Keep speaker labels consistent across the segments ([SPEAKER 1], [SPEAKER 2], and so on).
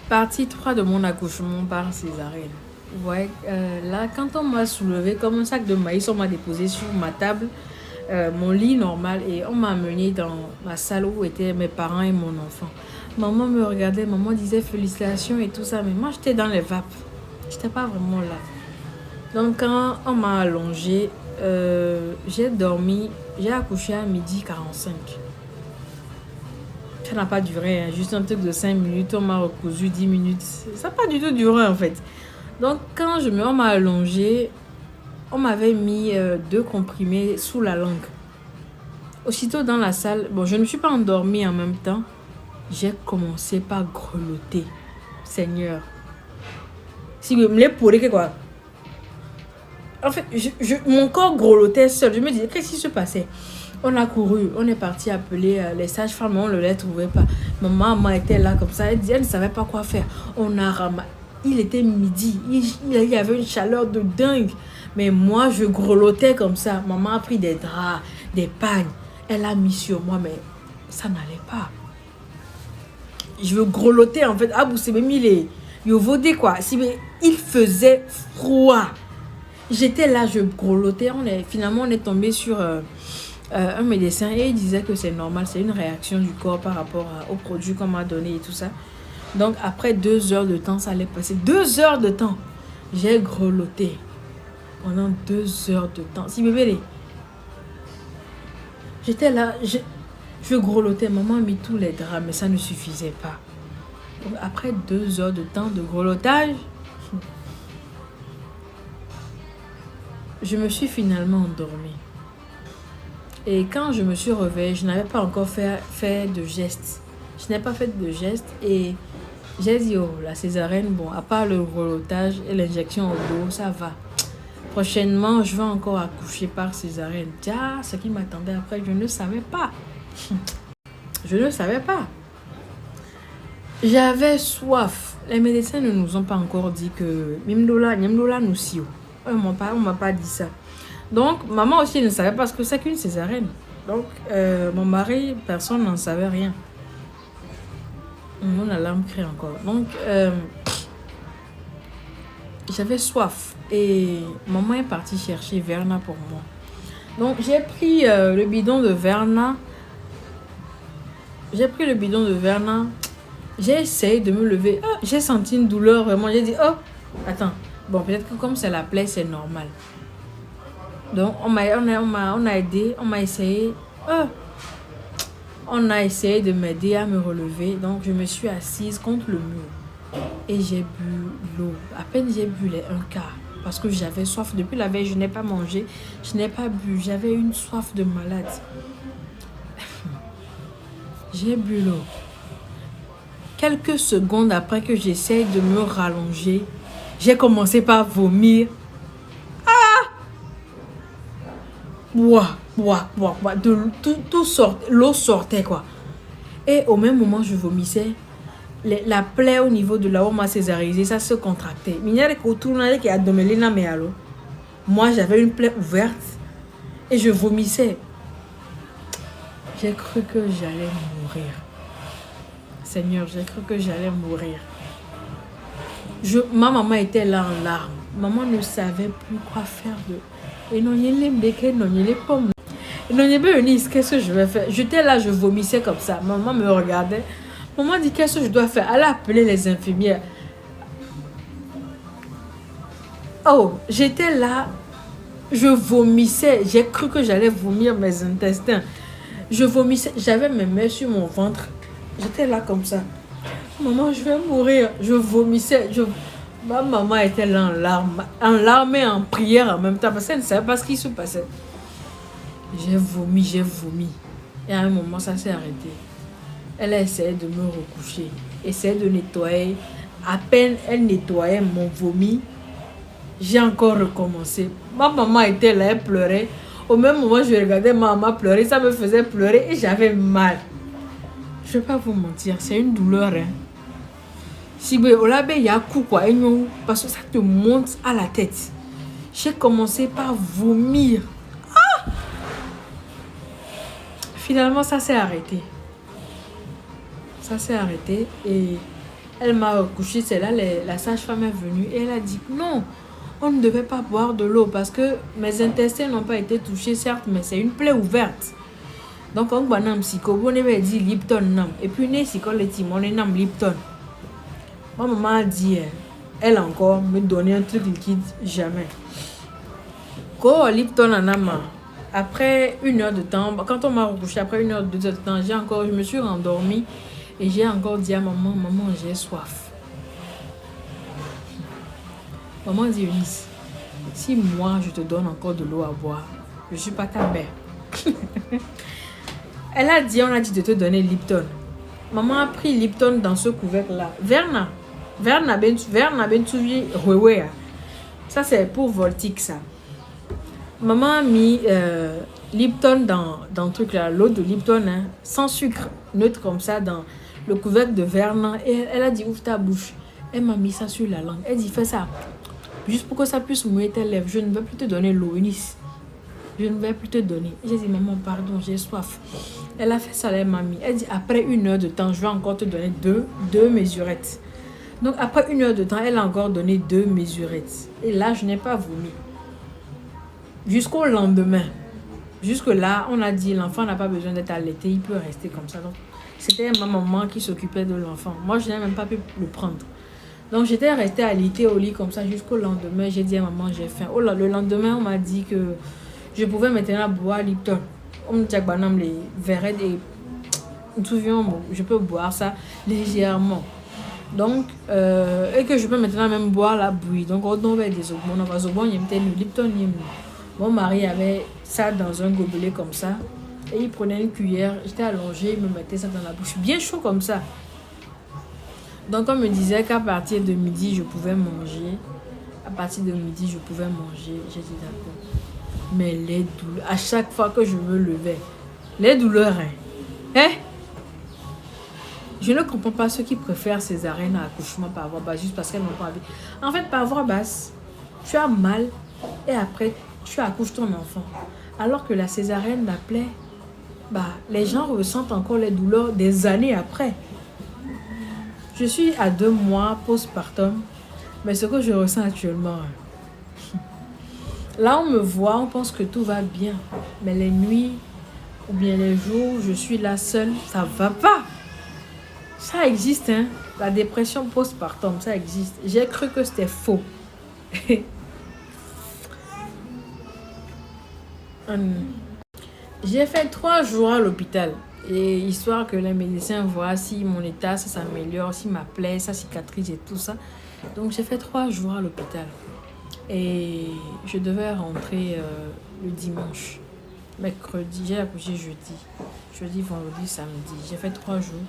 [SPEAKER 1] Partie 3 de mon accouchement par césarienne. Ouais, là, quand on m'a soulevé comme un sac de maïs, on m'a déposé sur ma table, mon lit normal, et on m'a amené dans ma salle où étaient mes parents et mon enfant. Maman me regardait, maman disait félicitations et tout ça, mais moi j'étais dans les vapes. J'étais pas vraiment là. Donc quand on m'a allongé, j'ai dormi, j'ai accouché à 12h45. Ça n'a pas duré, hein, juste un truc de 5 minutes, on m'a recousu 10 minutes. Ça n'a pas du tout duré en fait. Donc quand on m'a allongé, on m'avait mis 2 comprimés sous la langue. Aussitôt dans la salle, bon, je ne me suis pas endormie en même temps. J'ai commencé par grelotter. Seigneur. Si vous me les pourrez, quoi. En fait, mon corps grelottait seul. Je me disais, qu'est-ce qui se passait? On a couru, on est parti appeler les sages-femmes, on ne les trouvait pas. Maman était là comme ça, elle ne savait pas quoi faire. On a ramassé. Il était midi, il y avait une chaleur de dingue. Mais moi, je grelottais comme ça. Maman a pris des draps, des pagnes. Elle a mis sur moi, mais ça n'allait pas. Je grelottais en fait. Ah, vous savez, quoi. Il faisait froid. J'étais là, je grelottais. Finalement, on est tombé sur un médecin et il disait que c'est normal. C'est une réaction du corps par rapport aux produits qu'on m'a donné et tout ça. Donc, après 2 heures de temps, ça allait passer. 2 heures de temps. J'ai grelotté. Pendant 2 heures de temps. Si bébé, j'étais là, je grelottais. Maman a mis tous les draps, mais ça ne suffisait pas. Donc, après 2 heures de temps de grelottage, je me suis finalement endormie. Et quand je me suis réveillée, je n'avais pas encore fait de gestes. Je n'ai pas fait de gestes et j'ai dit, oh, la césarienne, bon, à part le grelottage et l'injection au dos, ça va. Prochainement, je vais encore accoucher par césarienne. Tiens, ce qui m'attendait après, je ne savais pas. Je ne savais pas. J'avais soif. Les médecins ne nous ont pas encore dit que Mimdola nous sio. On m'a pas dit ça. Donc, maman aussi ne savait pas ce que c'est qu'une césarienne. Donc, mon mari, personne n'en savait rien. Mon alarme crie encore. Donc, j'avais soif. Et maman est partie chercher Verna pour moi. Donc, j'ai pris le bidon de Verna. J'ai essayé de me lever. Oh, j'ai senti une douleur vraiment. J'ai dit, oh, attends. Bon, peut-être que comme c'est la plaie, c'est normal. Donc, on a aidé. On m'a essayé. Oh, on a essayé de m'aider à me relever. Donc, je me suis assise contre le mur. Et j'ai bu l'eau. À peine j'ai bu un quart. Parce que j'avais soif. Depuis la veille, je n'ai pas mangé. Je n'ai pas bu. J'avais une soif de malade. J'ai bu l'eau. Quelques secondes après que j'essaye de me rallonger, j'ai commencé par vomir. Ah! L'eau sortait, quoi. Et au même moment, je vomissais. La plaie au niveau de là où on m'a césarisé, ça se contractait. Moi, j'avais une plaie ouverte et je vomissais. J'ai cru que j'allais mourir. Seigneur, j'ai cru que j'allais mourir. Ma maman était là en larmes. Maman ne savait plus quoi faire de... Et non, il y a les pommes. Et non, il y a qu'est-ce que je vais faire? J'étais là, je vomissais comme ça. Maman me regardait. Maman dit, qu'est-ce que je dois faire? Elle a appelé les infirmières. Oh, j'étais là. Je vomissais. J'ai cru que j'allais vomir mes intestins. Je vomissais. J'avais mes mains sur mon ventre. J'étais là comme ça. Maman, je vais mourir. Je vomissais. Ma maman était là en larmes et en prière en même temps. Parce qu'elle ne savait pas ce qui se passait. J'ai vomi. Et à un moment, ça s'est arrêté. Elle a essayé de me recoucher. Essayé de nettoyer. À peine elle nettoyait mon vomi, j'ai encore recommencé. Ma maman était là, elle pleurait. Au même moment, je regardais ma maman pleurer. Ça me faisait pleurer et j'avais mal. Je ne vais pas vous mentir, c'est une douleur. Hein. Si il y a un coup, quoi, parce que ça te monte à la tête. J'ai commencé par vomir. Ah! Finalement, ça s'est arrêté. Et Elle m'a recouché, c'est là la sage-femme est venue et elle a dit non, on ne devait pas boire de l'eau parce que mes intestins n'ont pas été touchés, certes, mais c'est une plaie ouverte. Donc, on va dire on avait dit Lipton. Et puis, on a dit Lipton. Ma maman a dit, elle encore me donnait un truc liquide, jamais. Quand Lipton en a marre, après 1 heure de temps, quand on m'a recouché, après 1 heure, 2 heures de temps, je me suis rendormie et j'ai encore dit à maman, maman, j'ai soif. Maman dit, Eunice, si moi je te donne encore de l'eau à boire, je ne suis pas ta mère. Elle a dit, on a dit de te donner Lipton. Maman a pris Lipton dans ce couvercle-là. Verna Bentouvi, ça c'est pour Voltic, ça. Maman a mis Lipton dans le truc là, l'eau de Lipton, hein, sans sucre, neutre comme ça, dans le couvercle de Verna. Et elle a dit, ouvre ta bouche. Elle m'a mis ça sur la langue. Elle dit, fais ça. Juste pour que ça puisse mouiller tes lèvres. Je ne vais plus te donner l'eau, Eunice. Je ne vais plus te donner. J'ai dit, maman, pardon, j'ai soif. Elle a fait ça, elle m'a mis. Elle dit, après 1 heure de temps, je vais encore te donner deux mesurettes. Donc, après 1 heure de temps, elle a encore donné 2 mesurettes. Et là, je n'ai pas vomi. Jusqu'au lendemain. Jusque-là, on a dit, l'enfant n'a pas besoin d'être allaité, il peut rester comme ça. Donc, c'était ma maman qui s'occupait de l'enfant. Moi, je n'ai même pas pu le prendre. Donc, j'étais restée allaitée au lit comme ça jusqu'au lendemain. J'ai dit à maman, j'ai faim. Oh là, le lendemain, on m'a dit que je pouvais maintenant boire Lipton. On me dit que les verres et je peux boire ça légèrement. Donc, et que je peux maintenant même boire la bouillie. Donc, on va des augments. Lipton. Mon mari avait ça dans un gobelet comme ça. Et il prenait une cuillère. J'étais allongée, il me mettait ça dans la bouche. Bien chaud comme ça. Donc, on me disait qu'à partir de midi, je pouvais manger. À partir de midi, je pouvais manger. J'ai dit d'accord. Mais les douleurs, à chaque fois que je me levais, les douleurs, hein? Je ne comprends pas ceux qui préfèrent césarienne à accouchement par voie basse juste parce qu'elles n'ont pas envie. En fait, par voie basse, tu as mal et après, tu accouches ton enfant. Alors que la césarienne, la plaie, les gens ressentent encore les douleurs des années après. Je suis à 2 mois postpartum, mais ce que je ressens actuellement, là, on me voit, on pense que tout va bien. Mais les nuits ou bien les jours où je suis là seule, ça va pas. Ça existe, hein. La dépression postpartum, ça existe. J'ai cru que c'était faux. J'ai fait 3 jours à l'hôpital. Et histoire que les médecins voient si mon état, ça s'améliore, si ma plaie, ça cicatrise et tout ça. Donc, j'ai fait 3 jours à l'hôpital. Et je devais rentrer le dimanche. Mercredi, j'ai accouché jeudi. Jeudi, vendredi, samedi. J'ai fait 3 jours.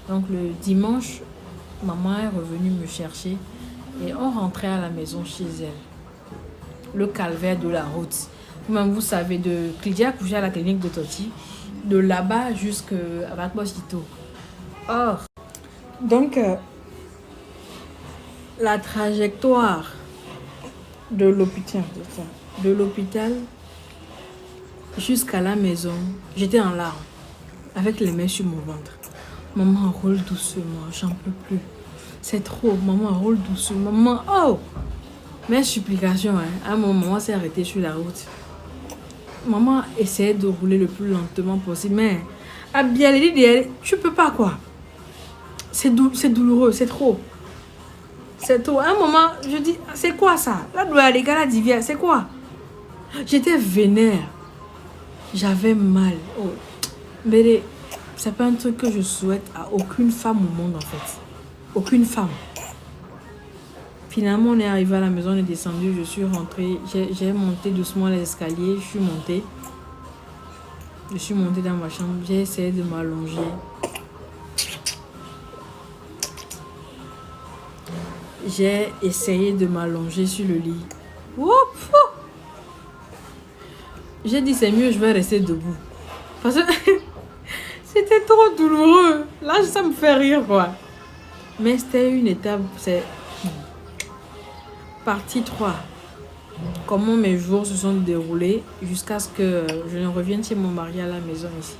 [SPEAKER 1] Donc le dimanche, maman est revenue me chercher. Et on rentrait à la maison chez elle. Le calvaire de la route. Même vous savez, j'ai accouché à la clinique de Toti. De là-bas jusqu'à Bakbosito. Or, donc, la trajectoire de l'hôpital jusqu'à la maison, j'étais en larmes, avec les mains sur mon ventre. Maman, roule doucement, j'en peux plus. C'est trop, maman, roule doucement. Maman, oh! Mes supplications, hein. À un moment, maman s'est arrêtée sur la route. Maman essayait de rouler le plus lentement possible, mais à bien les dire, tu peux pas quoi. C'est douloureux, c'est trop. C'est trop. À un moment, je dis, c'est quoi ça? La douleur, les gars, la divine, c'est quoi? J'étais vénère. J'avais mal. Oh. Mais c'est pas un truc que je souhaite à aucune femme au monde, en fait. Aucune femme. Finalement, on est arrivé à la maison, on est descendu, je suis rentrée. J'ai monté doucement les escaliers, je suis montée. Je suis montée dans ma chambre, j'ai essayé de m'allonger. J'ai essayé de m'allonger sur le lit. Ouf! J'ai dit, c'est mieux, je vais rester debout. Parce que c'était trop douloureux. Là, ça me fait rire, quoi. Mais c'était une étape, c'est partie 3. Comment mes jours se sont déroulés jusqu'à ce que je ne revienne chez mon mari à la maison ici.